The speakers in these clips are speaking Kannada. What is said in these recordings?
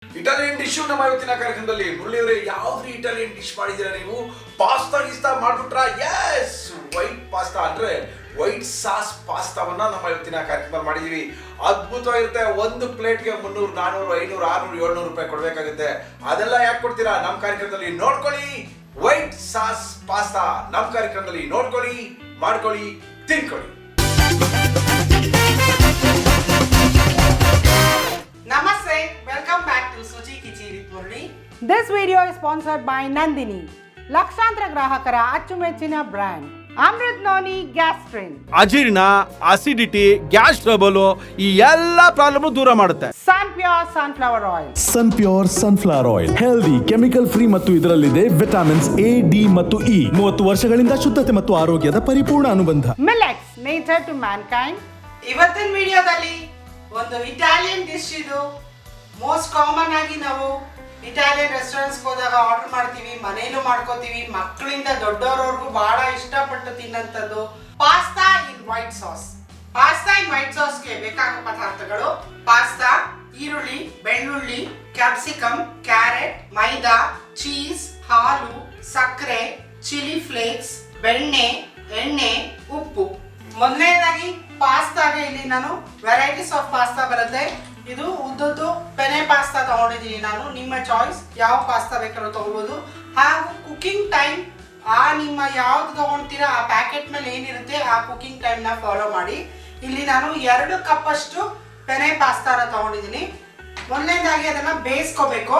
ಇಟಾಲಿಯನ್ ಡಿಶ್ ನಮ್ಮ ಇವತ್ತಿನ ಕಾರ್ಯಕ್ರಮದಲ್ಲಿ ಮುರಳಿಯವರೇ ಯಾವ್ದು ಇಟಾಲಿಯನ್ ಡಿಶ್ ಮಾಡಿದ್ದೀರಾ ನೀವು? ಪಾಸ್ತಾ ಮಾಡ್ಬಿಟ್ರಾ? ಎಸ್, ವೈಟ್ ಪಾಸ್ತಾ ಅಂದ್ರೆ ವೈಟ್ ಸಾಸ್ ಪಾಸ್ತಾವನ್ನ ನಮ್ಮ ಇವತ್ತಿನ ಕಾರ್ಯಕ್ರಮದಲ್ಲಿ ಮಾಡಿದೀವಿ. ಅದ್ಭುತವಾಗಿರುತ್ತೆ. ಒಂದು ಪ್ಲೇಟ್ಗೆ 300, 400, 500, 600, 700 ರೂಪಾಯಿ ಕೊಡ್ಬೇಕಾಗುತ್ತೆ. ಅದೆಲ್ಲ ಯಾಕೆ ಕೊಡ್ತೀರಾ? ನಮ್ಮ ಕಾರ್ಯಕ್ರಮದಲ್ಲಿ ನೋಡ್ಕೊಳ್ಳಿ. ವೈಟ್ ಸಾಸ್ ಪಾಸ್ತಾ ನಮ್ಮ ಕಾರ್ಯಕ್ರಮದಲ್ಲಿ ನೋಡ್ಕೊಳ್ಳಿ, ಮಾಡ್ಕೊಳ್ಳಿ, ತಿನ್ಕೊಳ್ಳಿ. Namaste, welcome back to Suji Kichi with Murli. This video is sponsored by Nandini, ಲಕ್ಷಾಂತರ ಗ್ರಾಹಕರ ಅಚ್ಚುಮೆಚ್ಚಿನ ಬ್ರ್ಯಾಂಡ್ ಅಮೃತ್ ನೋನಿ ಗ್ಯಾಸ್ಟ್ರಿನ್. ಅಜೀರ್ಣ, ಅಸಿಡಿಟಿ, ಗ್ಯಾಸ್ ಟ್ರಬಲ್ ಈ ಎಲ್ಲ ಪ್ರಾಬ್ಲಮ್ ದೂರ ಮಾಡುತ್ತೆ. Sun Pure sunflower oil. Sun Pure sunflower oil healthy, chemical free ಮತ್ತು ಇದರಲ್ಲಿದೆ ವಿಟಮಿನ್ಸ್ ಎ, ಡಿ ಮತ್ತು ಇ. 30 ವರ್ಷಗಳಿಂದ ಶುದ್ಧತೆ ಮತ್ತು ಆರೋಗ್ಯದ ಪರಿಪೂರ್ಣ ಅನುಬಂಧ. Millets, nature to mankind. ಇವತ್ತಿನ ವಿಡಿಯೋದಲ್ಲಿ ಒಂದು ಇಟಾಲಿಯನ್ ಡಿಶ್. ಇದು ಮೋಸ್ಟ್ ಕಾಮನ್ ಆಗಿ ನಾವು ಇಟಾಲಿಯನ್ ರೆಸ್ಟೋರೆಂಟ್ಸ್ಗೆ ಹೋದಾಗ ಆರ್ಡರ್ ಮಾಡ್ತೀವಿ, ಮನೇಲೂ ಮಾಡ್ಕೋತೀವಿ. ಮಕ್ಕಳಿಂದ ದೊಡ್ಡವರವರೆಗೂ ಬಹಳ ಇಷ್ಟಪಟ್ಟು ತಿನ್ನಂಥದ್ದು pasta in white sauce. Pasta in white ಸಾಸ್ಗೆ ಬೇಕಾಗೋ ಪದಾರ್ಥಗಳು: ಪಾಸ್ತಾ, ಈರುಳ್ಳಿ, ಬೆಳ್ಳುಳ್ಳಿ, ಕ್ಯಾಪ್ಸಿಕಮ್, ಕ್ಯಾರೆಟ್, ಮೈದಾ, ಚೀಸ್, ಹಾಲು, ಸಕ್ಕರೆ, ಚಿಲ್ಲಿ ಫ್ಲೇಕ್ಸ್, ಬೆಣ್ಣೆ, ಎಣ್ಣೆ, ಉಪ್ಪು. ಮೊದಲನೇದಾಗಿ ಪಾಸ್ತಾಗೆ ಇಲ್ಲಿ ನಾನು ವೆರೈಟೀಸ್ ಆಫ್ ಪಾಸ್ತಾ ಬರುತ್ತೆ. ಇದು ಉದ್ದದ್ದು ಪೆನೆ ಪಾಸ್ತಾ ತಗೊಂಡಿದ್ದೀನಿ ನಾನು. ನಿಮ್ಮ ಚಾಯ್ಸ್, ಯಾವ ಪಾಸ್ತಾ ಬೇಕಾದ್ರೂ ತಗೋಬಹುದು. ಹಾಗೂ ಕುಕಿಂಗ್ ಟೈಮ್ ನಿಮ್ಮ ಯಾವ್ದು ತಗೊಳ್ತೀರಾ ಆ ಪ್ಯಾಕೆಟ್ ಮೇಲೆ ಏನಿರುತ್ತೆ ಆ ಕುಕಿಂಗ್ ಟೈಮ್ನ ಫಾಲೋ ಮಾಡಿ. ಇಲ್ಲಿ ನಾನು 2 ಕಪ್ಪಷ್ಟು ಪೆನೆ ಪಾಸ್ತಾನ ತಗೊಂಡಿದ್ದೀನಿ. ಮೊದಲನೇದಾಗಿ ಅದನ್ನ ಬೇಯಿಸ್ಕೋಬೇಕು.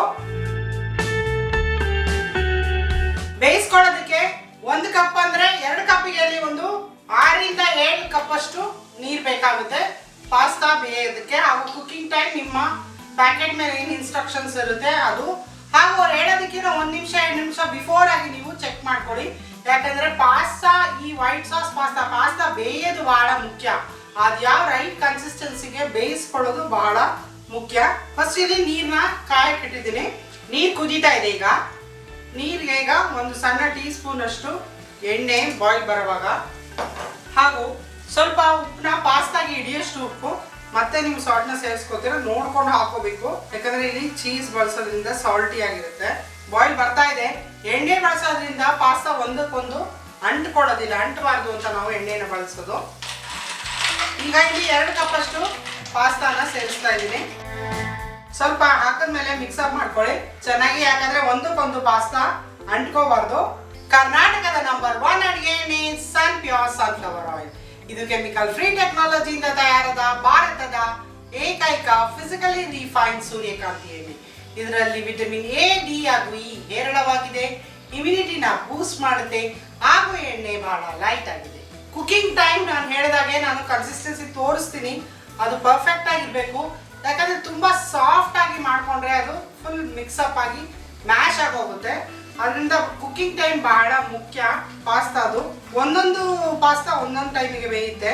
ಬೇಯಿಸ್ಕೊಳ್ಳೋದಕ್ಕೆ 1 ಕಪ್ ಅಂದ್ರೆ 2 ಕಪ್ಪಿಗೆ ಅಲ್ಲಿ ಒಂದು 6 ರಿಂದ 7 ಕಪ್ಪಷ್ಟು ನೀರು ಬೇಕಾಗುತ್ತೆ ಪಾಸ್ತಾ ಬೇಯೋದಕ್ಕೆ. ಹಾಗೂ ಕುಕಿಂಗ್ ಟೈಮ್ ನಿಮ್ಮ ಪ್ಯಾಕೆಟ್ ಮೇಲೆ ಏನು ಇನ್ಸ್ಟ್ರಕ್ಷನ್ಸ್ ಇರುತ್ತೆ ಅದು. ಹಾಗೂ ಅವ್ರು ಹೇಳೋದಕ್ಕಿಂತ 1 ನಿಮಿಷ 2 ನಿಮಿಷ ಬಿಫೋರ್ ಆಗಿ ನೀವು ಚೆಕ್ ಮಾಡ್ಕೊಳ್ಳಿ. ಯಾಕಂದ್ರೆ ಪಾಸ್ತಾ, ಈ ವೈಟ್ ಸಾಸ್ ಪಾಸ್ತಾ ಬೇಯೋದು ಬಹಳ ಮುಖ್ಯ. ಅದು ಯಾವ ರೈಟ್ ಕನ್ಸಿಸ್ಟೆನ್ಸಿಗೆ ಬೇಯಿಸ್ಕೊಳ್ಳೋದು ಬಹಳ ಮುಖ್ಯ. ಫಸ್ಟ್ ಇಲ್ಲಿ ನೀರನ್ನ ಕಾಯಕ್ಕೆ ಇಟ್ಟಿದ್ದೀನಿ. ನೀರು ಕುದೀತಾ ಇದೆ. ಈಗ ನೀರಿಗೆ ಈಗ ಒಂದು ಸಣ್ಣ ಟೀ ಸ್ಪೂನ್ ಅಷ್ಟು ಎಣ್ಣೆ ಬಾಯ್ಲ್ ಬರುವಾಗ, ಹಾಗೂ ಸ್ವಲ್ಪ ಉಪ್ಪನ್ನ ಪಾಸ್ತಾಗೆ ಹಿಡಿಯೋಷ್ಟು ಉಪ್ಪು, ಮತ್ತೆ ನೀವು ಸಾಲ್ಟ್ನ ಸೇರಿಸ್ಕೋತೀರ ನೋಡ್ಕೊಂಡು ಹಾಕೋಬೇಕು. ಯಾಕಂದ್ರೆ ಇಲ್ಲಿ ಚೀಸ್ ಬಳಸೋದ್ರಿಂದ ಸಾಲ್ಟಿ ಆಗಿರುತ್ತೆ. ಬಾಯ್ಲ್ ಬರ್ತಾ ಇದೆ. ಎಣ್ಣೆ ಬಳಸೋದ್ರಿಂದ ಪಾಸ್ತಾ ಒಂದಕ್ಕೊಂದು ಅಂಟ್ಕೊಳ್ಳೋದಿಲ್ಲ, ಅಂಟಬಾರ್ದು ಅಂತ ನಾವು ಎಣ್ಣೆನ ಬಳಸೋದು. ಈಗ ಇಲ್ಲಿ 2 ಕಪ್ಪಷ್ಟು ಪಾಸ್ತಾನ ಸೇರಿಸ್ತಾ ಇದ್ದೀನಿ. ಸ್ವಲ್ಪ ಹಾಕಿದ್ಮೇಲೆ ಮಿಕ್ಸಪ್ ಮಾಡ್ಕೊಳ್ಳಿ ಚೆನ್ನಾಗಿ. ಯಾಕಂದ್ರೆ ಒಂದಕ್ಕೊಂದು ಪಾಸ್ತಾ ಅಂಟ್ಕೋಬಾರ್ದು. ಕರ್ನಾಟಕದ ನಂಬರ್ 1 ಅಡಿಗೆ ಎಣ್ಣೆ ಸನ್ ಪ್ಯೂರ್ ಸನ್ಫ್ಲವರ್ ಆಯಿಲ್. ಇದು ಕೆಮಿಕಲ್ ಫ್ರೀ ಟೆಕ್ನಾಲಜಿಯಿಂದ ತಯಾರಾದ ಭಾರತದ ಏಕೈಕ ಫಿಸಿಕಲಿ ರಿಫೈನ್ಡ್ ಸೂರ್ಯಕಾಂತಿ ಎಣ್ಣೆ. ಇದರಲ್ಲಿ ವಿಟಮಿನ್ ಎ, ಡಿ ಹಾಗೂ ಇ ಹೇರಳವಾಗಿದೆ. ಇಮ್ಯುನಿಟಿನ ಬೂಸ್ಟ್ ಮಾಡುತ್ತೆ ಹಾಗೂ ಎಣ್ಣೆ ಬಹಳ ಲೈಟ್ ಆಗಿದೆ. ಕುಕಿಂಗ್ ಟೈಮ್ ನಾನು ಹೇಳಿದಾಗೆ ನಾನು ಕನ್ಸಿಸ್ಟೆನ್ಸಿ ತೋರಿಸ್ತೀನಿ. ಅದು ಪರ್ಫೆಕ್ಟ್ ಆಗಿರಬೇಕು. ಯಾಕಂದ್ರೆ ತುಂಬಾ ಸಾಫ್ಟ್ ಆಗಿ ಮಾಡ್ಕೊಂಡ್ರೆ ಅದು ಫುಲ್ ಮಿಕ್ಸಪ್ ಆಗಿ ಮ್ಯಾಶ್ ಆಗೋಗುತ್ತೆ. ಅದರಿಂದ ಕುಕಿಂಗ್ ಟೈಮ್ ಬಹಳ ಮುಖ್ಯ ಪಾಸ್ತಾದು. ಒಂದೊಂದು ಪಾಸ್ತಾ ಒಂದೊಂದು ಟೈಮಿಗೆ ಬೇಯುತ್ತೆ.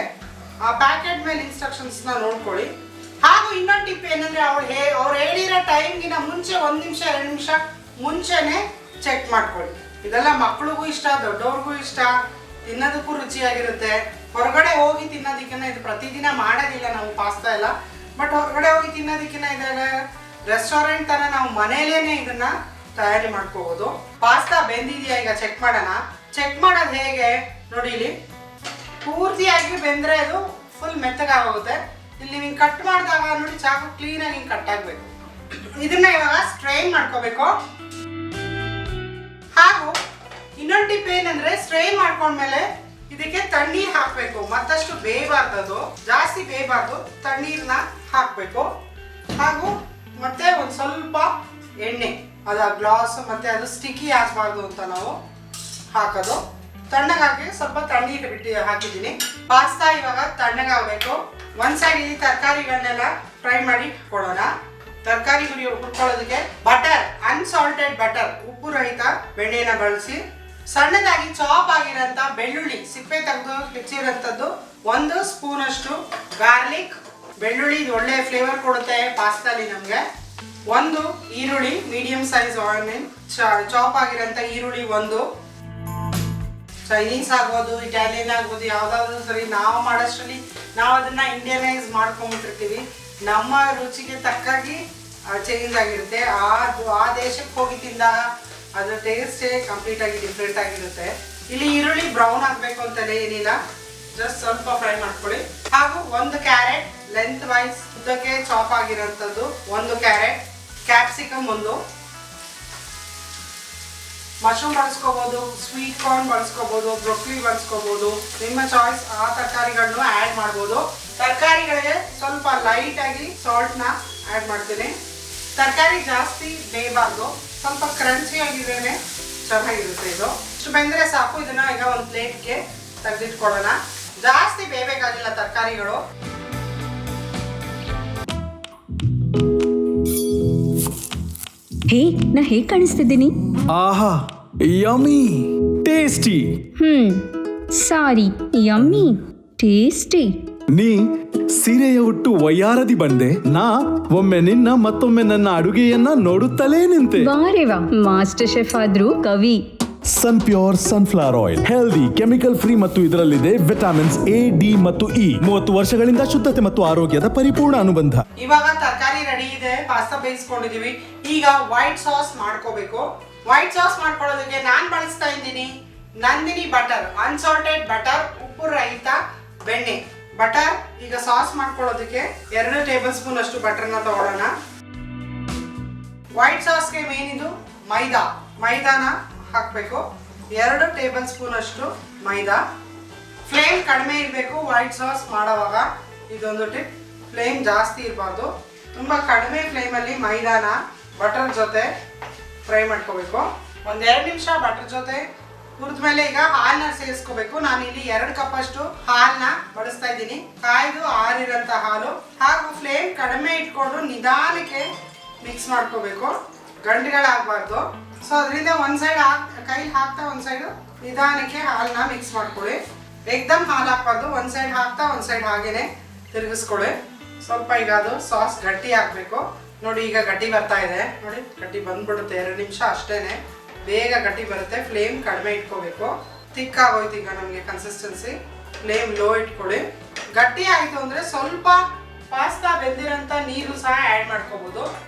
ಆ ಪ್ಯಾಕೆಟ್ ಮೇಲೆ ಇನ್ಸ್ಟ್ರಕ್ಷನ್ಸ್ನ ನೋಡ್ಕೊಳ್ಳಿ. ಹಾಗೂ ಇನ್ನೊಂದು ಟಿಪ್ ಏನಂದ್ರೆ ಅವ್ರು ಹೇಳಿರೋ ಟೈಮ್ಗಿನ ಮುಂಚೆ 1 ನಿಮಿಷ 2 ನಿಮಿಷ ಮುಂಚೆನೆ ಚೆಕ್ ಮಾಡ್ಕೊಳ್ಳಿ. ಇದೆಲ್ಲ ಮಕ್ಳಿಗೂ ಇಷ್ಟ, ದೊಡ್ಡವ್ರಿಗೂ ಇಷ್ಟ, ತಿನ್ನೋದಕ್ಕೂ ರುಚಿಯಾಗಿರುತ್ತೆ. ಹೊರಗಡೆ ಹೋಗಿ ತಿನ್ನೋದಕ್ಕಿಂತ ಇದು ಪ್ರತಿದಿನ ಮಾಡೋದಿಲ್ಲ ನಾವು ಪಾಸ್ತಾ ಎಲ್ಲ. ಬಟ್ ಹೊರಗಡೆ ಹೋಗಿ ತಿನ್ನೋದಕ್ಕಿಂತ ಇದೆಲ್ಲ ರೆಸ್ಟೋರೆಂಟ್ ತರ ನಾವು ಮನೇಲೇನೆ ಇದನ್ನ ತಯಾರಿ ಮಾಡ್ಕೋಬಹುದು. ಪಾಸ್ತಾ ಬೆಂದಿದೆಯಾ ಈಗ ಚೆಕ್ ಮಾಡೋಣ. ಚೆಕ್ ಮಾಡೋದು ಹೇಗೆ ನೋಡಿ, ಇಲ್ಲಿ ಪೂರ್ತಿಯಾಗಿ ಬೆಂದ್ರೆ ಅದು ಫುಲ್ ಮೆತ್ತಗಾಗೋಗುತ್ತೆ. ಇಲ್ಲಿ ನೀವು ಕಟ್ ಮಾಡಿದಾಗ ನೋಡಿ ಚಾಕು ಕ್ಲೀನಾಗಿ ಹಿಂಗೆ ಕಟ್ ಆಗಬೇಕು. ಇದನ್ನ ಇವಾಗ ಸ್ಟ್ರೈನ್ ಮಾಡ್ಕೋಬೇಕು. ಹಾಗೂ ಇನ್ನೊಂದು ಟಿಪ್ ಏನಂದ್ರೆ ಸ್ಟ್ರೈನ್ ಮಾಡ್ಕೊಂಡ್ಮೇಲೆ ಇದಕ್ಕೆ ತಣ್ಣೀರು ಹಾಕಬೇಕು. ಮತ್ತಷ್ಟು ಬೇಯಬಾರ್ದು, ಅದು ಜಾಸ್ತಿ ಬೇಯಬಾರ್ದು. ತಣ್ಣೀರನ್ನ ಹಾಕಬೇಕು. ಹಾಗೂ ಮತ್ತೆ ಒಂದು ಸ್ವಲ್ಪ ಎಣ್ಣೆ, ಅದು ಗ್ಲಾಸ್ ಮತ್ತೆ ಅದು ಸ್ಟಿಕ್ಕಿ ಆಗಬಾರ್ದು ಅಂತ ನಾವು ಹಾಕೋದು. ತಣ್ಣಗಾಗಿ ಸ್ವಲ್ಪ ತಣ್ಣೀರು ಬಿಟ್ಟು ಹಾಕಿದ್ದೀನಿ. ಪಾಸ್ತಾ ಇವಾಗ ತಣ್ಣಗಾಗಬೇಕು. ಒಂದು ಸೈಡ್ ಈ ತರಕಾರಿಗಳನ್ನೆಲ್ಲ ಫ್ರೈ ಮಾಡಿ ಕೊಡೋಣ. ತರಕಾರಿ ಹುರ್ಕೊಳ್ಳೋದಕ್ಕೆ ಬಟರ್, ಅನ್ಸಾಲ್ಟೆಡ್ ಬಟರ್, ಉಪ್ಪು ರಹಿತ ಬೆಣ್ಣೆನ ಬಳಸಿ ಸಣ್ಣದಾಗಿ ಚಾಪ್ ಆಗಿರೋಂಥ ಬೆಳ್ಳುಳ್ಳಿ, ಸಿಪ್ಪೆ ತೆಗೆದು ಹೆಚ್ಚಿರೋಂಥದ್ದು 1 ಸ್ಪೂನ್ ಅಷ್ಟು ಗಾರ್ಲಿಕ್. ಬೆಳ್ಳುಳ್ಳಿ ಒಳ್ಳೆ ಫ್ಲೇವರ್ ಕೊಡುತ್ತೆ ಪಾಸ್ತಾಲಿ ನಮಗೆ. 1 ಈರುಳ್ಳಿ, ಮೀಡಿಯಂ ಸೈಜ್ ಆನಿಯನ್, ಚಾಪ್ ಆಗಿರೋಂಥ ಈರುಳ್ಳಿ 1. ಚೈನೀಸ್ ಆಗ್ಬೋದು, ಇಟಾಲಿಯನ್ ಆಗ್ಬೋದು, ಯಾವುದಾದ್ರೂ ಸರಿ. ನಾವು ಮಾಡೋಷ್ಟರಲ್ಲಿ ನಾವು ಅದನ್ನ ಇಂಡಿಯನೈಸ್ ಮಾಡ್ಕೊಂಡ್ಬಿಟ್ಟಿರ್ತೀವಿ. ನಮ್ಮ ರುಚಿಗೆ ತಕ್ಕಾಗಿ ಚೇಂಜ್ ಆಗಿರುತ್ತೆ. ಆ ದೇಶಕ್ಕೆ ಹೋಗಿ ತಿಂದಾಗ ಅದ್ರ ಟೇಸ್ಟೇ ಕಂಪ್ಲೀಟ್ ಆಗಿ ಡಿಫ್ರೆಂಟ್ ಆಗಿರುತ್ತೆ. ಇಲ್ಲಿ ಈರುಳ್ಳಿ ಬ್ರೌನ್ ಆಗಬೇಕು ಅಂತಲೇ ಏನಿಲ್ಲ, ಜಸ್ಟ್ ಸ್ವಲ್ಪ ಫ್ರೈ ಮಾಡ್ಕೊಳ್ಳಿ. ಹಾಗೂ 1 ಕ್ಯಾರೆಟ್ ಲೆಂತ್ ವೈಸ್ ಉದ್ದಕ್ಕೆ ಚಾಪ್ ಆಗಿರೋಂಥದ್ದು 1 ಕ್ಯಾರೆಟ್, ಕ್ಯಾಪ್ಸಿಕಮ್ 1, ಮಶ್ರೂಮ್ ಬಳಸ್ಕೋಬೋದು, ಸ್ವೀಟ್ ಕಾರ್ನ್ ಬಳಸ್ಕೋಬೋದು, ಬ್ರೊಕ್ಲಿ ಬಳಸ್ಕೋಬೋದು, ನಿಮ್ಮ ಚಾಯ್ಸ್. ಆ ತರಕಾರಿಗಳನ್ನು ಆ್ಯಡ್ ಮಾಡ್ಬೋದು. ತರಕಾರಿಗಳಿಗೆ ಸ್ವಲ್ಪ ಲೈಟಾಗಿ ಸಾಲ್ಟ್ನ ಆ್ಯಡ್ ಮಾಡ್ತೀನಿ. ತರಕಾರಿ ಜಾಸ್ತಿ ಬೇಯಬಾರ್ದು, ಸ್ವಲ್ಪ ಕ್ರಂಚಿ ಆಗಿದ್ರೇ ಚೆನ್ನಾಗಿರುತ್ತೆ. ಇದು ಇಷ್ಟು ಬೆಂದರೆ ಸಾಕು. ಇದನ್ನ ಈಗ ಒಂದು ಪ್ಲೇಟ್ಗೆ ತೆಗೆದಿಟ್ಕೊಳ್ಳೋಣ. ಜಾಸ್ತಿ ಬೇಯಬೇಕಾಗಿಲ್ಲ ತರಕಾರಿಗಳು. ಹೇ, ನಾ ಹೇಗ್ ಕಾಣಿಸ್ತಿದ್ದೀನಿ? ಆಹಾ, ಯಮ್ಮಿ, ಟೇಸ್ಟಿ. ಸಾರಿ, ಯಮ್ಮಿ, ಟೇಸ್ಟಿ. ನೀ ಸೀರೆಯ ಉಟ್ಟು ವಯ್ಯಾರದಿ ಬಂದೆ, ನಾ ಒಮ್ಮೆ ನಿನ್ನ ಮತ್ತೊಮ್ಮೆ ನನ್ನ ಅಡುಗೆಯನ್ನ ನೋಡುತ್ತಲೇ ನಿಂತೆ. ವಾರೆ ವಾ, ಮಾಸ್ಟರ್ ಶೆಫ್ ಆದ್ರೂ Kavi. Sun Pure sunflower oil, healthy, chemical free ಮತ್ತು ಇದರಲ್ಲಿದೆ ವಿಟಮಿನ್ಸ್ A, D ಮತ್ತು E. 30 ವರ್ಷಗಳಿಂದ ಶುದ್ಧತೆ ಮತ್ತು ಆರೋಗ್ಯದ ಪರಿಪೂರ್ಣ ಅನುಬಂಧ. ಇವಾಗ ತರಕಾರಿ ರೆಡಿ ಇದೆ, ಪಾಸ್ತಾ ಬೇಯಿಸ್ಕೊಂಡಿದೀವಿ. ಈಗ ವೈಟ್ ಸಾಸ್ ಮಾಡ್ಕೋಬೇಕು. ವೈಟ್ ಸಾಸ್ ಮಾಡ್ಕೊಳ್ಳೋದಕ್ಕೆ ನಾನು ಬಳಸ್ತಾ ಇದ್ದೀನಿ ನಂದಿನಿ ಬಟರ್, ಅನ್ಸಾಲ್ಟೆಡ್ ಬಟರ್, ಉಪ್ಪು ರಹಿತ ಬೆಣ್ಣೆ ಬಟರ್. ಈಗ ಸಾಸ್ ಮಾಡ್ಕೊಳ್ಳೋದಕ್ಕೆ 2 ಟೇಬಲ್ ಸ್ಪೂನ್ ಅಷ್ಟು ಬಟರ್ನ ತಗೊಳ್ಳೋಣ. ವೈಟ್ ಸಾಸ್ಗೆ ಮೇನ್ ಇದು ಮೈದಾನ ಹಾಕಬೇಕು. 2 ಟೇಬಲ್ ಸ್ಪೂನ್ ಅಷ್ಟು ಮೈದಾ. ಫ್ಲೇಮ್ ಕಡಿಮೆ ಇರಬೇಕು ವೈಟ್ ಸಾಸ್ ಮಾಡೋವಾಗ. ಇದೊಂದು ಟಿಪ್, ಫ್ಲೇಮ್ ಜಾಸ್ತಿ ಇರಬಾರ್ದು. ತುಂಬ ಕಡಿಮೆ ಫ್ಲೇಮಲ್ಲಿ ಮೈದಾನ ಬಟರ್ ಜೊತೆ ಫ್ರೈ ಮಾಡ್ಕೋಬೇಕು. 1-2 ನಿಮಿಷ ಬಟರ್ ಜೊತೆ ಹುರಿದ್ಮೇಲೆ ಈಗ ಹಾಲನ್ನ ಸೇರಿಸ್ಕೋಬೇಕು. ನಾನು ಇಲ್ಲಿ 2 ಕಪ್ ಅಷ್ಟು ಹಾಲನ್ನ ಬಳಸ್ತಾ ಇದ್ದೀನಿ. ಕಾಯ್ದು ಆರಿರೋಂಥ ಹಾಲು. ಹಾಗೂ ಫ್ಲೇಮ್ ಕಡಿಮೆ ಇಟ್ಕೊಂಡು ನಿಧಾನಕ್ಕೆ ಮಿಕ್ಸ್ ಮಾಡ್ಕೋಬೇಕು, ಗಂಟುಗಳಾಗಬಾರ್ದು. ಸೊ ಅದರಿಂದ ಒಂದು ಸೈಡ್ ಕೈಲಿ ಹಾಕ್ತಾ ಒಂದು ಸೈಡು ನಿಧಾನಕ್ಕೆ ಹಾಲನ್ನ ಮಿಕ್ಸ್ ಮಾಡ್ಕೊಳ್ಳಿ. ಏಕ್ದಮ್ ಹಾಲು ಹಾಕ್ಬಾರ್ದು, ಒಂದು ಸೈಡ್ ಹಾಕ್ತಾ ಒಂದು ಸೈಡ್ ಹಾಗೇನೆ ತಿರುಗಿಸ್ಕೊಳ್ಳಿ. ಸ್ವಲ್ಪ ಈಗ ಅದು ಸಾಸ್ ಗಟ್ಟಿ ಹಾಕಬೇಕು. ನೋಡಿ ಈಗ ಗಟ್ಟಿ ಬರ್ತಾ ಇದೆ, ನೋಡಿ ಗಟ್ಟಿ ಬಂದ್ಬಿಡುತ್ತೆ. 2 ನಿಮಿಷ ಅಷ್ಟೇನೆ, ಬೇಗ ಗಟ್ಟಿ ಬರುತ್ತೆ. ಫ್ಲೇಮ್ ಕಡಿಮೆ ಇಟ್ಕೋಬೇಕು. ಥಿಕ್ ಆಗೋಯ್ತು ಈಗ ನಮಗೆ ಕನ್ಸಿಸ್ಟೆನ್ಸಿ. ಫ್ಲೇಮ್ ಲೋ ಇಟ್ಕೊಳ್ಳಿ. ಗಟ್ಟಿ ಆಯಿತು ಅಂದರೆ ಸ್ವಲ್ಪ ಪಾಸ್ತಾ ಬೆಂದಿರೋಂಥ ನೀರು ಸಹ ಆ್ಯಡ್ ಮಾಡ್ಕೋಬೋದು.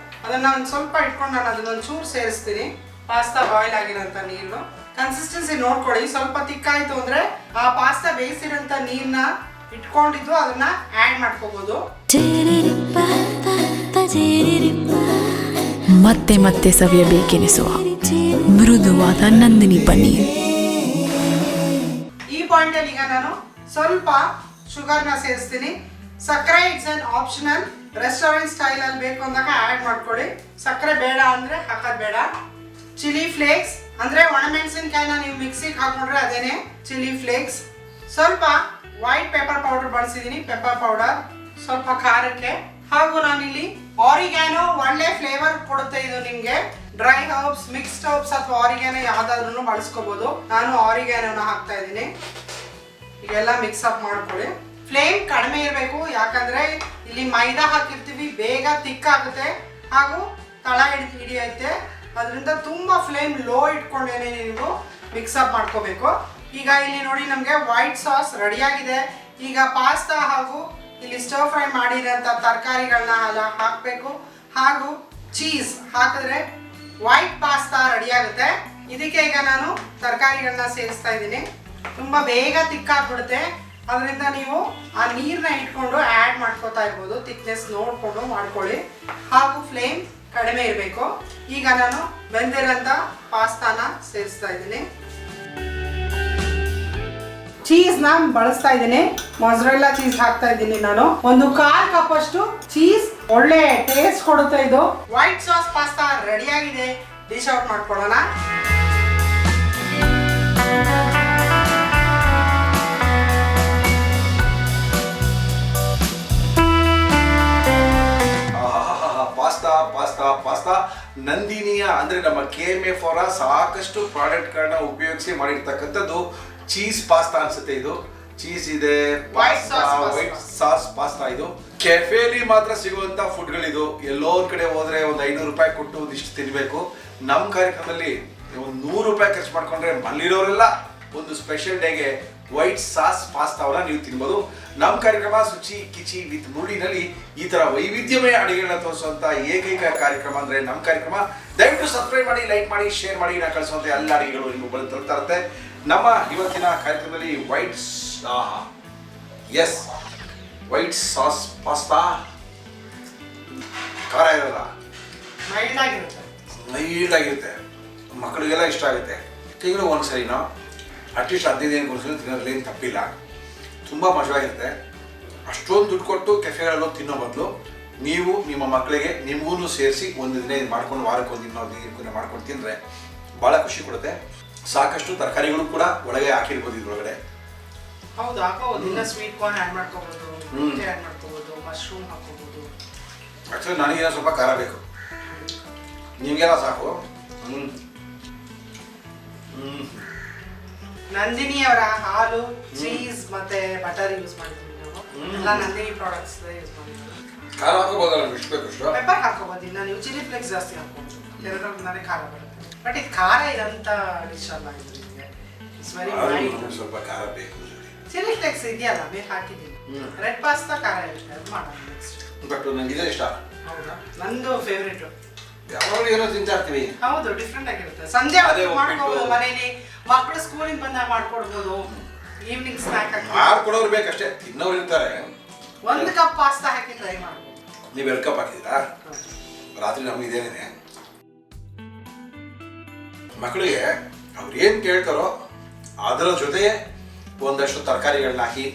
ಅದನ್ನು ಒಂದು ಸ್ವಲ್ಪ ಇಟ್ಕೊಂಡು ನಾನು ಅದನ್ನೊಂದು ಚೂರು ಸೇರಿಸ್ತೀನಿ. ಪಾಸ್ತಾ ಬಾಯ್ಲ್ ಆಗಿರೋಂಥ ನೀರು ಕನ್ಸಿಸ್ಟೆನ್ಸಿ ನೋಡ್ಕೊಳ್ಳಿ. ಸ್ವಲ್ಪ ತಿಕ್ಕಾಯಿತು ಅಂದರೆ ಆ ಪಾಸ್ತಾ ಬೇಯಿಸಿರೋಂಥ ನೀರನ್ನ ಇಟ್ಕೊಂಡಿದ್ದು ಅದನ್ನ ಆ್ಯಡ್ ಮಾಡ್ಕೋಬೋದು. ಮತ್ತೆ ಮತ್ತೆ ಸವಿಯಬೇಕೆನಿಸುವ ಮೃದುವಾದ ನಂದಿನಿ ಪನ್ನೀರ್. ಈ ಪಾಯಿಂಟಲ್ಲಿ ಈಗ ನಾನು ಸ್ವಲ್ಪ ಶುಗರ್ನ ಸೇರಿಸ್ತೀನಿ. ಸಕ್ಕರೆ it's an optional, restaurant style ಅಲ್ಲಿ ಬೇಕು ಅಂದಾಗ ಆ್ಯಡ್ ಮಾಡ್ಕೊಳ್ಳಿ. ಸಕ್ಕರೆ ಬೇಡ ಅಂದರೆ ಹಾಕೋದು ಬೇಡ. ಚಿಲ್ಲಿ ಫ್ಲೇಕ್ಸ್ ಅಂದರೆ ಒಣಮೆಣಸಿನ್ಕಾಯಿನ ನೀವು ಮಿಕ್ಸಿಗೆ ಹಾಕೊಂಡ್ರೆ ಅದೇನೆ ಚಿಲ್ಲಿ ಫ್ಲೇಕ್ಸ್. ಸ್ವಲ್ಪ ವೈಟ್ ಪೆಪ್ಪರ್ ಪೌಡರ್ ಬಳಸಿದ್ದೀನಿ, ಪೆಪ್ಪರ್ ಪೌಡರ್ ಸ್ವಲ್ಪ ಖಾರಕ್ಕೆ. ಹಾಗೂ ನಾನಿಲ್ಲಿ ಆರಿಗ್ಯಾನೋ, ಒಳ್ಳೆ ಫ್ಲೇವರ್ ಕೊಡುತ್ತೆ ಇದು ನಿಮಗೆ. ಡ್ರೈ ಹರ್ಬ್ಸ್, ಮಿಕ್ಸ್ಡ್ ಹರ್ಬ್ಸ್ ಅಥವಾ ಆರಿಗ್ಯಾನೋ ಯಾವುದಾದ್ರೂ ಬಳಸ್ಕೋಬೋದು. ನಾನು ಆರಿಗ್ಯಾನೋನ ಹಾಕ್ತಾ ಇದ್ದೀನಿ. ಈಗೆಲ್ಲ ಮಿಕ್ಸ್ ಅಪ್ ಮಾಡ್ಕೊಳ್ಳಿ. ಫ್ಲೇಮ್ ಕಡಿಮೆ ಇರಬೇಕು, ಯಾಕಂದರೆ ಇಲ್ಲಿ ಮೈದಾ ಹಾಕಿರ್ತೀವಿ, ಬೇಗ ತಿಕ್ಕಾಗುತ್ತೆ ಹಾಗೂ ತಳ ಹಿಡಿಯುತ್ತೆ. ಅದರಿಂದ ತುಂಬ ಫ್ಲೇಮ್ ಲೋ ಇಟ್ಕೊಂಡೇನೆ ನೀವು ಮಿಕ್ಸ್ ಅಪ್ ಮಾಡ್ಕೋಬೇಕು. ಈಗ ಇಲ್ಲಿ ನೋಡಿ ನಮಗೆ ವೈಟ್ ಸಾಸ್ ರೆಡಿಯಾಗಿದೆ. ಈಗ ಪಾಸ್ತಾ ಹಾಗೂ ಇಲ್ಲಿ ಸ್ಟರ್ ಫ್ರೈ ಮಾಡಿರೋಂಥ ತರಕಾರಿಗಳನ್ನ ಎಲ್ಲ ಹಾಕಬೇಕು. ಹಾಗೂ ಚೀಸ್ ಹಾಕಿದ್ರೆ ವೈಟ್ ಪಾಸ್ತಾ ರೆಡಿಯಾಗುತ್ತೆ. ಇದಕ್ಕೆ ಈಗ ನಾನು ತರಕಾರಿಗಳನ್ನ ಸೇರಿಸ್ತಾ ಇದ್ದೀನಿ. ತುಂಬ ಬೇಗ ತಿಕ್ಕಾಗ್ಬಿಡುತ್ತೆ, ಅದರಿಂದ ನೀವು ಆ ನೀರನ್ನ ಇಟ್ಕೊಂಡು ಆ್ಯಡ್ ಮಾಡ್ಕೋತಾ ಇರ್ಬೋದು. ಥಿಕ್ನೆಸ್ ನೋಡಿಕೊಂಡು ಮಾಡ್ಕೊಳ್ಳಿ. ಹಾಗೂ ಫ್ಲೇಮ್ ಕಡಿಮೆ ಇರಬೇಕು. ಈಗ ನಾನು ಬೆಂದಿರೋಂಥ ಪಾಸ್ತಾನ ಸೇರಿಸ್ತಾ ಇದ್ದೀನಿ. ಚೀಸ್ನ ಬಳಸ್ತಾ ಇದ್ದೀನಿ. ಮೊಸರೆಲ್ಲಾ ಚೀಸ್ ಹಾಕ್ತಾ ಇದ್ದೀನಿ ನಾನು. 1/4 ಕಪ್ ಅಷ್ಟು ಚೀಸ್, ಒಳ್ಳೆ ಟೇಸ್ಟ್ ಕೊಡುತ್ತೆ ಇದು. ವೈಟ್ ಸಾಸ್ ಪಾಸ್ತಾ ರೆಡಿಯಾಗಿದೆ. ಡಿಶ್ ಔಟ್ ಮಾಡ್ಕೊಳ್ಳೋಣ. ಪಾಸ್ತಾ ಪಾಸ್ತಾ ಪಾಸ್ತಾ ನಂದಿನಿಯ ಅಂದರೆ ನಮ್ಮ KMF ಅವರ ಸಾಕಷ್ಟು ಪ್ರಾಡಕ್ಟ್ಗಳನ್ನ ಉಪಯೋಗಿಸಿ ಮಾಡಿರ್ತಕ್ಕಂಥದ್ದು ಚೀಸ್ ಪಾಸ್ತಾ ಅನ್ಸುತ್ತೆ. ಇದು ಚೀಸ್ ಇದೆ, ವೈಟ್ ಸಾಸ್ ಪಾಸ್ತಾ. ಇದು ಕೆಫೆಲಿ ಮಾತ್ರ ಸಿಗುವಂತ ಫುಡ್ಗಳಿದು. ಎಲ್ಲೋ ಒಂದ್ ಕಡೆ ಹೋದ್ರೆ ಒಂದು 500 ರೂಪಾಯಿ ಕೊಟ್ಟು ಒಂದಿಷ್ಟು ತಿನ್ಬೇಕು. ನಮ್ಮ ಕಾರ್ಯಕ್ರಮದಲ್ಲಿ ಒಂದು 100 ರೂಪಾಯಿ ಖರ್ಚು ಮಾಡ್ಕೊಂಡ್ರೆ ಮಲ್ಲಿರೋರೆಲ್ಲ ಒಂದು ಸ್ಪೆಷಲ್ ಡೇಗೆ ವೈಟ್ ಸಾಸ್ ಪಾಸ್ತಾವನ್ನ ನೀವು ತಿನ್ಬೋದು. ನಮ್ಮ ಕಾರ್ಯಕ್ರಮ ಶುಚಿ ಕಿಚಿ ವಿತ್ ಮುರುಳಿನಲ್ಲಿ ಈ ತರ ವೈವಿಧ್ಯಮಯ ಅಡಿಗೆಗಳನ್ನ ತೋರಿಸುವಂತ ಏಕೈಕ ಕಾರ್ಯಕ್ರಮ ಅಂದ್ರೆ ನಮ್ಮ ಕಾರ್ಯಕ್ರಮ. ದಯವಿಟ್ಟು ಸಬ್ಸ್ಕ್ರೈಬ್ ಮಾಡಿ, ಲೈಕ್ ಮಾಡಿ, ಶೇರ್ ಮಾಡಿ. ನಾ ಕಳಿಸುವಂತ ಎಲ್ಲ ಅಡಿಗೆಗಳು ನಿಮ್ಗೆ ಬಂದು ತಲುಪ್ತಾ ಇರುತ್ತೆ. ನಮ್ಮ ಇವತ್ತಿನ ಕಾರ್ಯಕ್ರಮದಲ್ಲಿ ವೈಟ್ ಸಾಸ್ ಪಾಸ್ತಾ ಖಾರ ಇರಲ್ಲ, ಮೈಲ್ಡ್ ಆಗಿರುತ್ತೆ, ಮಕ್ಕಳಿಗೆಲ್ಲ ಇಷ್ಟ ಆಗುತ್ತೆ. ತಿಂಗಳು ಒಂದ್ಸರಿನೋ ಅಟ್ಲೀಸ್ಟ್ 15 ವರ್ಷ ತಿನ್ನೋದ್ರಲ್ಲಿ ಏನು ತಪ್ಪಿಲ್ಲ. ತುಂಬ ಮಜವಾಗಿರುತ್ತೆ. ಅಷ್ಟೊಂದು ದುಡ್ಡು ಕೊಟ್ಟು ಕೆಫೆಗಳಲ್ಲಿ ತಿನ್ನೋ ಬದಲು ನೀವು ನಿಮ್ಮ ಮಕ್ಕಳಿಗೆ ನಿಮಗೂ ಸೇರಿಸಿ ಒಂದು ದಿನ ಇದು ಮಾಡ್ಕೊಂಡು ವಾರಕ್ಕೆ ಒಂದು ದಿನ ಮಾಡ್ಕೊಂಡು ತಿಂದರೆ ಭಾಳ ಖುಷಿ ಕೊಡುತ್ತೆ. ಸಾಕಷ್ಟು ತರಕಾರಿಗಳು ಕೂಡ ಒಳಗೆ ಹಾಕಿರ್ಬೋದು ಇದ್ರೊಳಗಡೆ. ಹೌದು, ಹಾಕೋಬಹುದು. ಇಲ್ಲ ಸ್ವೀಟ್ ಕಾರ್ನ್ ಆ್ಯಡ್ ಮಾಡ್ಕೋಬಹುದು, ಮುಟ್ಟೆ ಆ್ಯಡ್ ಮಾಡ್ಕೋಬಹುದು, ಮಶ್ರೂಮ್ ಹಾಕೋಬಹುದು. ಆ್ಯಕ್ಚುಲಿ ನನಗೇನೋ ಸ್ವಲ್ಪ ಖಾರ ಬೇಕು, ನಿಮಗೆಲ್ಲ ಸಾಕು. ನಂದಿನಿ ಅವರ ಹಾಲು, ಚೀಸ್ ಮತ್ತೆ ಬಟರ್ ಯೂಸ್ ಮಾಡಿದ್ವಿ ನಾವು. ಎಲ್ಲ ನಂದಿನಿ ಪ್ರಾಡಕ್ಟ್ಸ್ ಯೂಸ್ ಮಾಡಿದ್ವಿ. ಖಾರ ಹಾಕೋಬೋದಲ್ಲ, ಎಷ್ಟು ಬೇಕು ಅಷ್ಟು. ಪೆಪ್ಪರ್ ಹಾಕೋಬಹುದು. ಇಲ್ಲ ನೀವು ಚಿಲ್ಲಿ ಫ್ಲೇಕ್ಸ್ ಜಾಸ್ತಿ ಹಾಕೋಬಹುದು, ಎರಡರಲ್ಲಿ ಖಾರ ಬರುತ್ತೆ. ಬಟ್ ಇದು ಖಾರ ಇದಂತ ಡಿಶ್ ಅಲ್ಲ, ಇದು ಇಟ್ಸ್ ವೆರಿ ಮೈಲ್ಡ್. ಸ್ವಲ್ಪ ಖಾರ ಬೇಕು. ಚಿಲ್ಲಿ ಫ್ಲೇಕ್ಸ್ ಇದೆಯಲ್ಲ, ನೀವು ಹಾಕಿದ್ದೀನಿ. ರೆಡ್ ಪಾಸ್ತಾ ಖಾರ ಇರುತ್ತೆ, ಅದು ಮಾಡೋಣ ನೆಕ್ಸ್ಟ್. ಬಟ್ ನಂಗೆ ಇದೇ ಇಷ್ಟ. ಹೌದಾ? ನಂದು ಫೇವ್ರೇಟ್. ಯಾವಾಗ ಏನೋ ತಿಂತಾ ಇರ್ತೀವಿ. ಹೌದು, ಡಿಫ್ರೆಂಟ್ ಆಗಿರುತ್ತೆ. ಸಂಜೆ ಮಾಡ್ಕೋಬಹುದು ಮನೇಲಿ, ಮಕ್ಕಳು ಸ್ಕೂಲಿಂದ ಬಂದಾಗ ಮಾಡ್ಕೊಡ್ಬೋದು. ಈವ್ನಿಂಗ್ ಸ್ನಾಕ್ ಹಾಕಿ ಮಾಡ್ಕೊಡೋರು ಬೇಕಷ್ಟೇ, ತಿನ್ನೋರು ಇರ್ತಾರೆ. 1 ಕಪ್ ಪಾಸ್ತಾ ಹಾಕಿ ಟ್ರೈ ಮಾಡ್ಬೋದು. ನೀವು 2 ಕಪ್ ಹಾಕಿದ್ದೀರಾ? ರಾತ್ರಿ ನಮ್ಗೆ ಇದೇನಿದೆ, ಮಕ್ಕಳಿಗೆ ಅವ್ರು ಏನು ಕೇಳ್ತಾರೋ ಅದರ ಜೊತೆ ಒಂದಷ್ಟು ತರಕಾರಿಗಳನ್ನ ಹಾಕಿ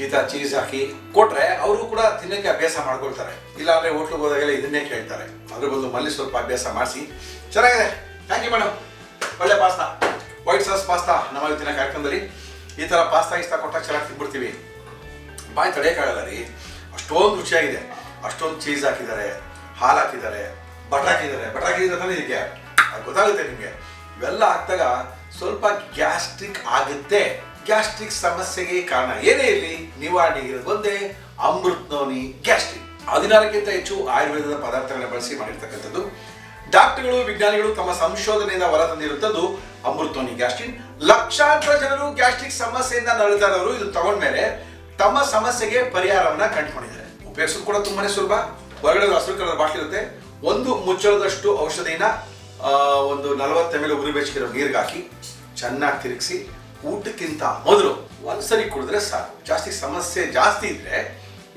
ಈ ಥರ ಚೀಸ್ ಹಾಕಿ ಕೊಟ್ರೆ ಅವರು ಕೂಡ ತಿನ್ನಕ್ಕೆ ಅಭ್ಯಾಸ ಮಾಡ್ಕೊಳ್ತಾರೆ. ಇಲ್ಲ ಅಂದರೆ ಹೋಟ್ಲಿಗೆ ಹೋದಾಗೆಲ್ಲ ಇದನ್ನೇ ಕೇಳ್ತಾರೆ. ಅದ್ರ ಬದಲು ಮಲ್ಲಿ ಸ್ವಲ್ಪ ಅಭ್ಯಾಸ ಮಾಡಿಸಿ. ಚೆನ್ನಾಗಿದೆ, ಥ್ಯಾಂಕ್ ಯು ಮೇಡಮ್. ಒಳ್ಳೆ ಪಾಸ್ತಾ, ವೈಟ್ ಸಾಸ್ ಪಾಸ್ತಾ ನಮ್ಮ ಇವತ್ತಿನ ಕಾರ್ಯಕ್ರಮದಲ್ಲಿ. ಈ ಥರ ಪಾಸ್ತಾ ಇಷ್ಟ ಕೊಟ್ಟಾಗ ಚೆನ್ನಾಗಿ ತಿನ್ಬಿಡ್ತೀವಿ, ಬಾಯಿ ತಡೆಯೋಕ್ಕಾಗಲ್ಲ ರೀ. ಅಷ್ಟೊಂದು ರುಚಿಯಾಗಿದೆ. ಅಷ್ಟೊಂದು ಚೀಸ್ ಹಾಕಿದ್ದಾರೆ, ಹಾಲು ಹಾಕಿದ್ದಾರೆ, ಬಟರ್ ಹಾಕಿದ್ದಾರೆ ತಾನೇ ಇದಕ್ಕೆ, ಅದು ಗೊತ್ತಾಗುತ್ತೆ ನಿಮಗೆ. ಇವೆಲ್ಲ ಹಾಕಿದಾಗ ಸ್ವಲ್ಪ ಗ್ಯಾಸ್ಟ್ರಿಕ್ ಆಗುತ್ತೆ. ಗ್ಯಾಸ್ಟ್ರಿಕ್ ಸಮಸ್ಯೆಗೆ ಕಾರಣ ಏನೇ ಇರಲಿ ನಿವಾರಣೆಗಿರೋದು ಒಂದೇ, ಅಮೃತ್ ನೋನಿ ಗ್ಯಾಸ್ಟ್ರಿಕ್. 16ಕ್ಕಿಂತ ಹೆಚ್ಚು ಆಯುರ್ವೇದದ ಪದಾರ್ಥಗಳನ್ನ ಬಳಸಿ ಮಾಡಿರ್ತಕ್ಕಂಥದ್ದು. ಡಾಕ್ಟರ್ಗಳು, ವಿಜ್ಞಾನಿಗಳು ತಮ್ಮ ಸಂಶೋಧನೆಯಿಂದ ಹೊರ ತಂದಿರುತ್ತದ್ದು ಅಮೃತ್ ನೋನಿ ಗ್ಯಾಸ್ಟ್ರಿಕ್. ಲಕ್ಷಾಂತರ ಜನರು ಗ್ಯಾಸ್ಟ್ರಿಕ್ ಸಮಸ್ಯೆಯಿಂದ ನರಳ್ತಾ ಇರೋರು ಇದು ತಗೊಂಡ್ಮೇಲೆ ತಮ್ಮ ಸಮಸ್ಯೆಗೆ ಪರಿಹಾರವನ್ನ ಕಂಡುಕೊಂಡಿದ್ದಾರೆ. ಉಪಯೋಗಿಸೋದು ಕೂಡ ತುಂಬಾನೇ ಸುಲಭ. ಹೊರಗಡೆ ಹಸಿರು ಕಲರ್ ಬಾಟ್ಲಿ ಇರುತ್ತೆ. ಒಂದು ಮುಚ್ಚಳದಷ್ಟು ಔಷಧಿನ ಒಂದು 40 ml ಉಗುರು ಬೆಚ್ಚಗಿರೋ ನೀರಿಗೆ ಹಾಕಿ ಚೆನ್ನಾಗಿ ತಿರುಗಿಸಿ ಊಟಕ್ಕಿಂತ ಮೊದಲು ಒಂದ್ಸರಿ ಕುಡಿದ್ರೆ ಸಾಕು. ಸಮಸ್ಯೆ ಜಾಸ್ತಿ ಇದ್ರೆ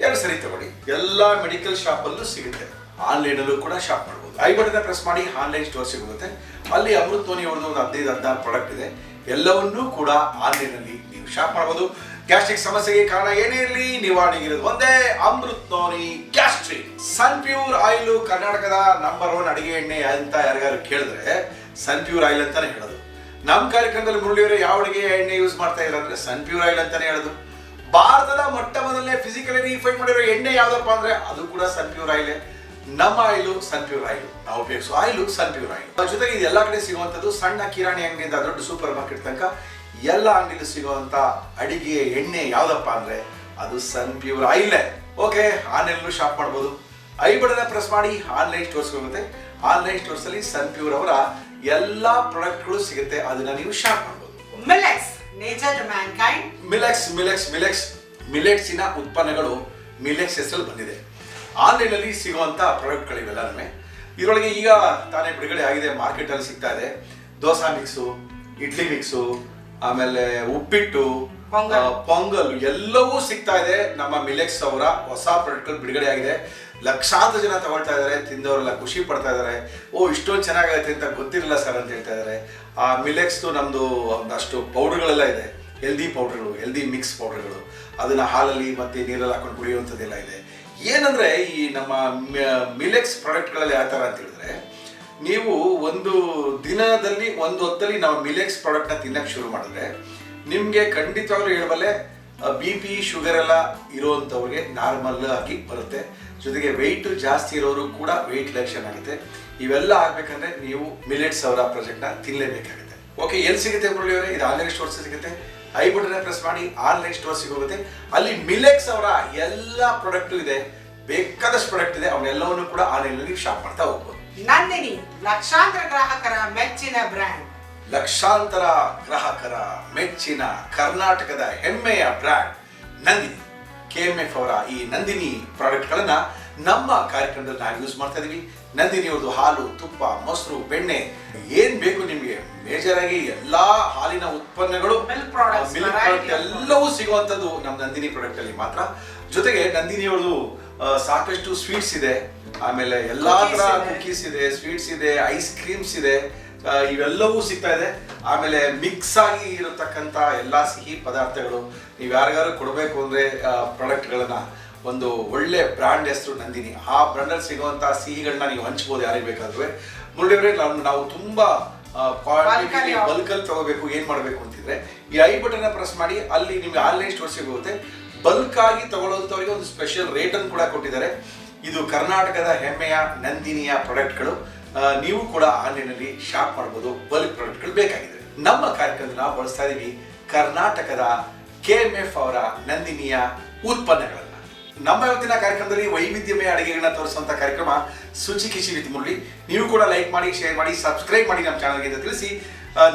2 ಸರಿ ತಗೊಳ್ಳಿ. ಎಲ್ಲ ಮೆಡಿಕಲ್ ಶಾಪ್ ಅಲ್ಲೂ ಸಿಗುತ್ತೆ, ಆನ್ಲೈನ್ ಅಲ್ಲೂ ಕೂಡ ಶಾಪ್ ಮಾಡಬಹುದು. ಐ ಬಟನ್ ಪ್ರೆಸ್ ಮಾಡಿ ಆನ್ಲೈನ್ ಸ್ಟೋರ್ ಸಿಗುತ್ತೆ. ಅಲ್ಲಿ ಅಮೃತ್ ನೋನಿ ಅವ್ರದ್ದು ಒಂದು 15-16 ಪ್ರಾಡಕ್ಟ್ ಇದೆ. ಎಲ್ಲವನ್ನೂ ಕೂಡ ಆನ್ಲೈನ್ ಅಲ್ಲಿ ನೀವು ಶಾಪ್ ಮಾಡಬಹುದು. ಗ್ಯಾಸ್ಟ್ರಿಕ್ ಸಮಸ್ಯೆಗೆ ಕಾರಣ ಏನೇ ಇರಲಿ ನಿವಾರಣೆಗಿರೋದು ಒಂದೇ, ಅಮೃತ್ ನೋನಿ ಗ್ಯಾಸ್ಟ್ರಿಕ್. ಸನ್ ಪ್ಯೂರ್ ಆಯಿಲ್ ಕರ್ನಾಟಕದ ನಂಬರ್ 1 ಅಡಿಗೆ ಎಣ್ಣೆ ಅಂತ ಯಾರಿಗಾರು ಕೇಳಿದ್ರೆ ಸನ್ ಪ್ಯೂರ್ ಆಯಿಲ್ ಅಂತಾನೆ ಹೇಳೋದು. ನಮ್ಮ ಕಾರ್ಯಕ್ರಮದಲ್ಲಿ ಮುರಳಿಯವರೇ ಯಾವ ಅಡಿಗೆ ಎಣ್ಣೆ ಯೂಸ್ ಮಾಡ್ತಾ ಇದ್ದಾರೆ ಅಂದ್ರೆ ಸನ್ ಪ್ಯೂರ್ ಆಯಿಲ್ ಅಂತಾನೆ ಹೇಳೋದು. ಭಾರತದ ಮೊಟ್ಟ ಮೊದಲನೇ ಫಿಸಿಕಲಿ ರಿಫೈನ್ ಮಾಡಿರೋ ಎಣ್ಣೆ ಯಾವ್ದಪ್ಪ ಅಂದ್ರೆ ಅದು ಕೂಡ ಸನ್ ಪ್ಯೂರ್ ಆಯಿಲ್. ನಮ್ಮ ಆಯಿಲು ಸನ್ ಪ್ಯೂರ್ ಆಯಿಲ್, ನಾವು ಉಪಯೋಗಿಸೋ ಆಯಿಲು ಸನ್ ಪ್ಯೂರ್ ಆಯಿಲ್. ಜೊತೆಗೆ ಇದು ಎಲ್ಲ ಕಡೆ ಸಿಗುವಂಥದ್ದು, ಸಣ್ಣ ಕಿರಾಣಿ ಅಂಗಡಿಯಿಂದ ದೊಡ್ಡ ಸೂಪರ್ ಮಾರ್ಕೆಟ್ ತನಕ ಎಲ್ಲ ಅಂಗಡಿಯಲ್ಲಿ ಸಿಗುವಂತ ಅಡಿಗೆ ಎಣ್ಣೆ ಯಾವ್ದಪ್ಪ ಅಂದ್ರೆ ಅದು Sun Pure oil. Okay, online shop ಮಾಡ್ಬೋದು. ಐ ಬಟನ್ ಪ್ರೆಸ್ ಮಾಡಿ ಆನ್ಲೈನ್ ಸ್ಟೋರ್ಸ್ ಹೋಗುತ್ತೆ. ಆನ್ಲೈನ್ ಸ್ಟೋರ್ಸ್ ಅಲ್ಲಿ ಸನ್ ಪ್ಯೂರ್ ಅವರ ಎಲ್ಲಾ ಪ್ರಾಡಕ್ಟ್ಗಳು ಸಿಗುತ್ತೆ, ಅದನ್ನ ನೀವು ಶಾಪ್ ಮಾಡ್ಬೋದು. Millets nature to mankind. ಮಿಲೆಟ್ಸಿನ ಉತ್ಪನ್ನಗಳು ಮಿಲೆಟ್ಸ್ ಹೆಸರಲ್ಲಿ ಬಂದಿದೆ. ಆನ್ಲೈನ್ ಅಲ್ಲಿ ಸಿಗುವಂತ ಪ್ರಾಡಕ್ಟ್ಗಳಿವೆಲ್ಲನೂ ಇದರೊಳಗೆ ಈಗ ತಾನೇ ಬಿಡುಗಡೆ ಆಗಿದೆ, ಮಾರ್ಕೆಟ್ ಅಲ್ಲಿ ಸಿಗ್ತಾ ಇದೆ. ದೋಸಾ ಮಿಕ್ಸು, ಇಡ್ಲಿ ಮಿಕ್ಸು, ಆಮೇಲೆ ಉಪ್ಪಿಟ್ಟು, ಪೊಂಗಲ್ ಎಲ್ಲವೂ ಸಿಗ್ತಾ ಇದೆ. ನಮ್ಮ ಮಿಲೆಟ್ಸ್ ಅವರ ಹೊಸ ಪ್ರಾಡಕ್ಟ್ ಬಿಡುಗಡೆ ಆಗಿದೆ. ಲಕ್ಷಾಂತರ ಜನ ತಗೊಳ್ತಾ ಇದ್ದಾರೆ, ತಿಂದವರೆಲ್ಲ ಖುಷಿ ಪಡ್ತಾ ಇದ್ದಾರೆ. ಇಷ್ಟೊಂದು ಚೆನ್ನಾಗೈತೆ ಅಂತ ಗೊತ್ತಿರಲಿಲ್ಲ ಸರ್ ಅಂತ ಹೇಳ್ತಾ ಇದ್ದಾರೆ. ಆ ಮಿಲೆಟ್ಸ್ದು ನಮ್ಮದು ಒಂದಷ್ಟು ಪೌಡರ್ಗಳೆಲ್ಲ ಇದೆ, ಹೆಲ್ದಿ ಪೌಡರ್ಗಳು, ಹೆಲ್ದಿ ಮಿಕ್ಸ್ ಪೌಡರ್ಗಳು. ಅದನ್ನ ಹಾಲಲ್ಲಿ ಮತ್ತೆ ನೀರಲ್ಲಿ ಹಾಕೊಂಡು ಕುಡಿಯುವಂಥದ್ದೆಲ್ಲ ಇದೆ. ಏನಂದ್ರೆ ಈ ನಮ್ಮ ಮಿಲೆಟ್ಸ್ ಪ್ರಾಡಕ್ಟ್ಗಳಲ್ಲಿ ಯಾವ ಥರ ಅಂತ ಹೇಳಿದ್ರೆ, ನೀವು ಒಂದು ದಿನದಲ್ಲಿ ಒಂದು ಹೊತ್ತಲ್ಲಿ ನಾವು ಮಿಲೆಟ್ಸ್ ಪ್ರಾಡಕ್ಟ್ನ ತಿನ್ನಕ್ಕೆ ಶುರು ಮಾಡಿದ್ರೆ ನಿಮಗೆ ಖಂಡಿತವಾಗ್ಲೂ ಹೇಳಬಲ್ಲೆ BP ಶುಗರ್ ಎಲ್ಲ ಇರೋವಂಥವ್ರಿಗೆ ನಾರ್ಮಲ್ ಆಗಿ ಬರುತ್ತೆ. ಜೊತೆಗೆ ವೆಯ್ಟ್ ಜಾಸ್ತಿ ಇರೋರು ಕೂಡ ವೆಯ್ಟ್ ರಿಡಕ್ಷನ್ ಆಗುತ್ತೆ. ಇವೆಲ್ಲ ಆಗ್ಬೇಕಂದ್ರೆ ನೀವು ಮಿಲೆಟ್ಸ್ ಅವರ ಪ್ರಾಜೆಕ್ಟ್ನ ತಿನ್ನಲೇಬೇಕಾಗುತ್ತೆ. ಓಕೆ, ಎಲ್ಲಿ ಸಿಗುತ್ತೆ ಮುರಳಿಯವರೇ? ಇದು ಆನ್ಲೈನ್ ಸ್ಟೋರ್ಸ್ ಸಿಗುತ್ತೆ. ಐ ಬಟನ್ ಪ್ರೆಸ್ ಮಾಡಿ ಆನ್ಲೈನ್ ಸ್ಟೋರ್ಸ್ ಹೋಗುತ್ತೆ. ಅಲ್ಲಿ ಮಿಲೆಟ್ಸ್ ಅವರ ಎಲ್ಲ ಪ್ರಾಡಕ್ಟು ಇದೆ, ಬೇಕಾದಷ್ಟು ಪ್ರಾಡಕ್ಟ್ ಇದೆ. ಅವನ್ನೆಲ್ಲವನ್ನು ಕೂಡ ಆನ್ಲೈನ್ ನಲ್ಲಿ ಶಾಪ್ ಮಾಡ್ತಾ ಹೋಗ್ಬೋದು. ನಂದಿನಿ ಲಕ್ಷಾಂತರ ಗ್ರಾಹಕರ ಮೆಚ್ಚಿನ ಬ್ರ್ಯಾಂಡ್. ಲಕ್ಷಾಂತರ ಗ್ರಾಹಕರ ಮೆಚ್ಚಿನ ಕರ್ನಾಟಕದ ಹೆಮ್ಮೆಯ ಬ್ರ್ಯಾಂಡ್ ನಂದಿನಿ KMF ಅವರ ಈ ನಂದಿನಿ ಪ್ರಾಡಕ್ಟ್ಗಳನ್ನ ನಮ್ಮ ಕಾರ್ಯಕ್ರಮದಲ್ಲಿ ನಾವು ಯೂಸ್ ಮಾಡ್ತಾ ಇದೀವಿ. ನಂದಿನಿಯವ್ರದ್ದು ಹಾಲು, ತುಪ್ಪ, ಮೊಸರು, ಬೆಣ್ಣೆ ಏನ್ ಬೇಕು ನಿಮಗೆ, ಮೇಜರ್ ಆಗಿ ಎಲ್ಲಾ ಹಾಲಿನ ಉತ್ಪನ್ನಗಳು, Milk products, milk variety product ಎಲ್ಲವೂ ಸಿಗುವಂಥದ್ದು ನಮ್ಮ ನಂದಿನಿ ಪ್ರಾಡಕ್ಟ್ ಅಲ್ಲಿ ಮಾತ್ರ. ಜೊತೆಗೆ ನಂದಿನಿಯವ್ರದ್ದು ಸಾಕಷ್ಟು ಸ್ವೀಟ್ಸ್ ಇದೆ, ಆಮೇಲೆ ಎಲ್ಲಾ ತರ ಕುಕೀಸ್ ಇದೆ, ಸ್ವೀಟ್ಸ್ ಇದೆ, ಐಸ್ ಕ್ರೀಮ್ಸ್ ಇದೆ, ಇವೆಲ್ಲವೂ ಸಿಗ್ತಾ ಇದೆ. ಆಮೇಲೆ ಮಿಕ್ಸ್ ಆಗಿ ಇರತಕ್ಕಂಥ ಎಲ್ಲ ಸಿಹಿ ಪದಾರ್ಥಗಳು ನೀವು ಯಾರಿಗಾರು ಕೊಡಬೇಕು ಅಂದರೆ ಪ್ರಾಡಕ್ಟ್ಗಳನ್ನ ಒಂದು ಒಳ್ಳೆ ಬ್ರ್ಯಾಂಡ್ ಹೆಸರು ನಂದಿನಿ, ಆ ಬ್ರ್ಯಾಂಡಲ್ಲಿ ಸಿಗುವಂಥ ಸಿಹಿಗಳನ್ನ ನೀವು ಹಂಚ್ಬೋದು ಯಾರಿಗೆ ಬೇಕಾದ್ರೂ. ಮುರಳಿಯವರೇ, ನಾವು ತುಂಬ ಕ್ವಾಂಟಿಟಿ ಬಲ್ಕಲ್ಲಿ ತಗೋಬೇಕು, ಏನು ಮಾಡಬೇಕು ಅಂತಿದ್ರೆ ಈ ಐ ಬಟನ್ನ ಪ್ರೆಸ್ ಮಾಡಿ, ಅಲ್ಲಿ ನಿಮಗೆ ಆನ್ಲೈನ್ ಸ್ಟೋರ್ ಸಿಗುತ್ತೆ. ಬಲ್ಕ್ ಆಗಿ ತಗೊಳ್ಳೋಂಥವ್ರಿಗೆ ಒಂದು ಸ್ಪೆಷಲ್ ರೇಟನ್ನು ಕೂಡ ಕೊಟ್ಟಿದ್ದಾರೆ. ಇದು ಕರ್ನಾಟಕದ ಹೆಮ್ಮೆಯ ನಂದಿನಿಯ ಪ್ರಾಡಕ್ಟ್ಗಳು. ನೀವು ಕೂಡ ಆನ್ಲೈನಲ್ಲಿ ಶಾಪ್ ಮಾಡ್ಬೋದು. ಬಲ್ಕ್ ಪ್ರಾಡಕ್ಟ್ಗಳು ಬೇಕಾಗಿದೆ. ನಮ್ಮ ಕಾರ್ಯಕ್ರಮದಲ್ಲಿ ನಾವು ಬಳಸ್ತಾ ಇದೀವಿ ಕರ್ನಾಟಕದ KMF ಅವರ ನಂದಿನಿಯ ಉತ್ಪನ್ನಗಳನ್ನ. ನಮ್ಮ ಇವತ್ತಿನ ಕಾರ್ಯಕ್ರಮದಲ್ಲಿ ವೈವಿಧ್ಯಮಯ ಅಡುಗೆಗಳನ್ನ ತೋರಿಸುವಂತ ಕಾರ್ಯಕ್ರಮ ಸುಚಿ ಕಿಚನ್ ವಿತ್ ಮುರಳಿ. ನೀವು ಕೂಡ ಲೈಕ್ ಮಾಡಿ, ಶೇರ್ ಮಾಡಿ, ಸಬ್ಸ್ಕ್ರೈಬ್ ಮಾಡಿ ನಮ್ಮ ಚಾನಲ್ಗೆ ಅಂತ ತಿಳಿಸಿ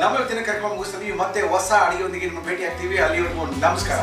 ನಮ್ಮ ಇವತ್ತಿನ ಕಾರ್ಯಕ್ರಮ ಮುಗಿಸ್ತೀವಿ. ಮತ್ತೆ ಹೊಸ ಅಡುಗೆಯೊಂದಿಗೆ ನಿಮ್ಮ ಭೇಟಿ ಆಗ್ತೀವಿ. ಅಲ್ಲಿವರೆಗೂ ನಮಸ್ಕಾರ.